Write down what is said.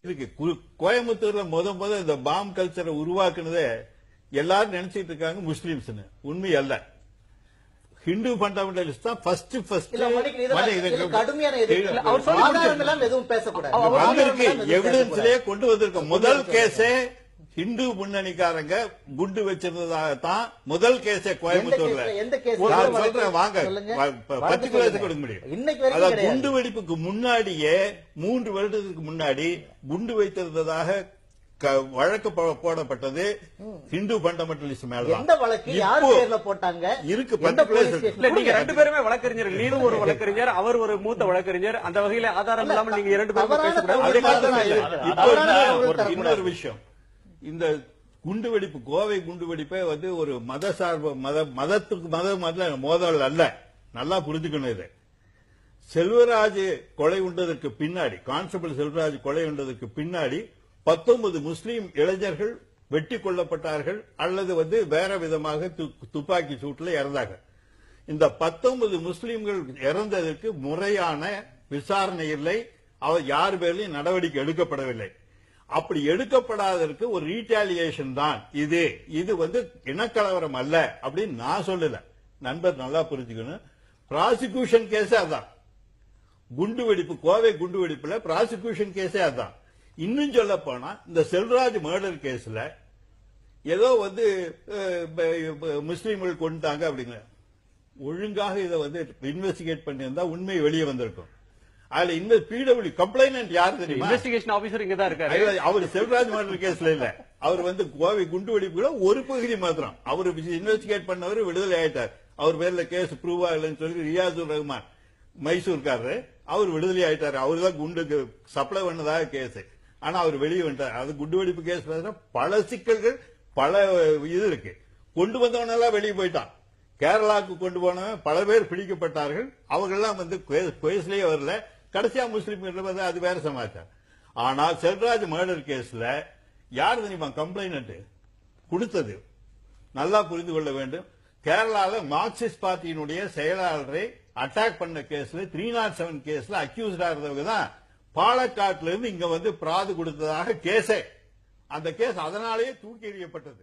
இதுக்கு கோயம்புத்தூர்ல முத இந்த பாம் கல்ச்சரை உருவாக்குனதே எல்லாரும் நினைச்சிட்டு இருக்காங்க முஸ்லிம்ஸ். உண்மை அல்ல. ஹிந்து ஃபண்டமெண்டலிஸ்ட் தான் ஃபர்ஸ்ட் எவிடன்ஸ்லயே கொண்டு வந்திருக்க முதல் கேஸே ஹிந்து முன்னணிக்காரங்க குண்டு வச்சிருந்ததாகத்தான் முதல் கேஸே கோயம்புத்தூர்ல. நான் சொல்றேன் வாங்க, 10 கிலோஸ் கொடுக்க முடியும். அதாவது குண்டு வெடிப்புக்கு முன்னாடியே 3 வருடத்துக்கு முன்னாடி குண்டு வைத்திருந்ததாக வழக்கு போடப்பட்டது ஹிந்து ஃபண்டமெண்டலிஸ்ட் மேலதான். இருக்கு 10 பிளேஸ். நீங்க 2 பேருமே வழக்கறிஞர், நீனும் ஒரு வழக்கறிஞர், அவர் ஒரு மூத்த வழக்கறிஞர். அந்த வகையில ஆதாரம் இல்லாமல் நீங்க 2 பேரும் பேசக்கூடாது. இன்னொரு விஷயம், இந்த குண்டு வெடிப்பு, கோவை குண்டு வெடிப்பே ஒரு மத சார்பு மதத்துக்கு மோதல் அல்ல. நல்லா புரிஞ்சுக்கணும். இது செல்வராஜ் கொலை உண்டதற்கு பின்னாடி, கான்ஸ்டபிள் செல்வராஜ் கொலை உண்டதற்கு பின்னாடி 19 முஸ்லீம் இளைஞர்கள் வெட்டி கொல்லப்பட்டார்கள் அல்லது வேற விதமாக துப்பாக்கி சூட்டில் இறந்தாங்க. இந்த 19 முஸ்லீம்கள் இறந்ததற்கு முறையான விசாரணை இல்லை. அவர் யார் பேர்லையும் நடவடிக்கை எடுக்கப்படவில்லை. அப்படி எடுக்கப்படாததற்கு ஒரு ரீட்டாலியேஷன் தான் இது. இது இனக்கலவரம் அல்ல அப்படின்னு நான் சொல்லல. நண்பர் நல்லா புரிஞ்சுக்கணும். ப்ராசிக்யூஷன் கேஸே அதான். குண்டு வெடிப்பு, கோவை குண்டு வெடிப்புல ப்ராசிக்யூஷன் கேஸே அதான். இன்னும் சொல்ல போனா இந்த செல்வராஜ் மர்டர் கேஸ்ல ஏதோ முஸ்லீம்கள் கொண்டுட்டாங்க அப்படிங்கிற, ஒழுங்காக இதை இன்வெஸ்டிகேட் பண்ணியிருந்தா உண்மை வெளியே வந்திருக்கும். அதுல பிடபிள்யூ கம்ப்ளைனன்ட் யாரு தெரியுமா? இன்வெஸ்டிகேஷன் ஆபீசர் இங்க தான் இருக்காரு. அவர் செல்வராஜ் மர்டர் கேஸ்ல இல்ல. அவர் கோவை குண்டு வெடிப்புல ஒரு பகுதி மாத்திரம் அவர் இன்வெஸ்டிகேட் பண்ணவர் விடுதலை ஆயிட்டார். அவர் பேர்ல கேஸ் ப்ரூவ் ஆகலன்னு சொல்லி ரியாசுர் ரஹ்மான் மைசூர்காரரு அவர் விடுதலை ஆயிட்டாரு. அவரு தான் குண்டுக்கு சப்ளை பண்ணதாக கேஸ். ஆனா அவர் வெளியே வந்துட்டார். அது குண்டு வெடிப்பு கேஸ் பல சிக்கல்கள், பல இது இருக்கு. கொண்டு வந்தவனெல்லாம் வெளியே போயிட்டான். கேரளாவுக்கு கொண்டு போனவன் பல பேர் பிடிக்கப்பட்டார்கள். அவங்கெல்லாம் கேஸ்லயே வரல. கடைசியா முஸ்லீம்கள் அது வேற சமாச்சாரம். ஆனால் செல்வராஜ் மர்டர் கேஸ்ல யார் தெரியுமா கம்ப்ளைனன்ட் கொடுத்தது? நல்லா புரிந்து கொள்ள வேண்டும். கேரளாவில் மார்க்சிஸ்ட் பார்ட்டியினுடைய செயலாளரை அட்டாக் பண்ண கேஸ்ல 307 கேஸ்ல அக்யூஸ்டா இருந்தவங்க தான் பாலக்காட்டுல இருந்து இங்க பிராது கொடுத்ததாக கேஸே. அந்த கேஸ் அதனாலேயே தூக்கி எறியப்பட்டது.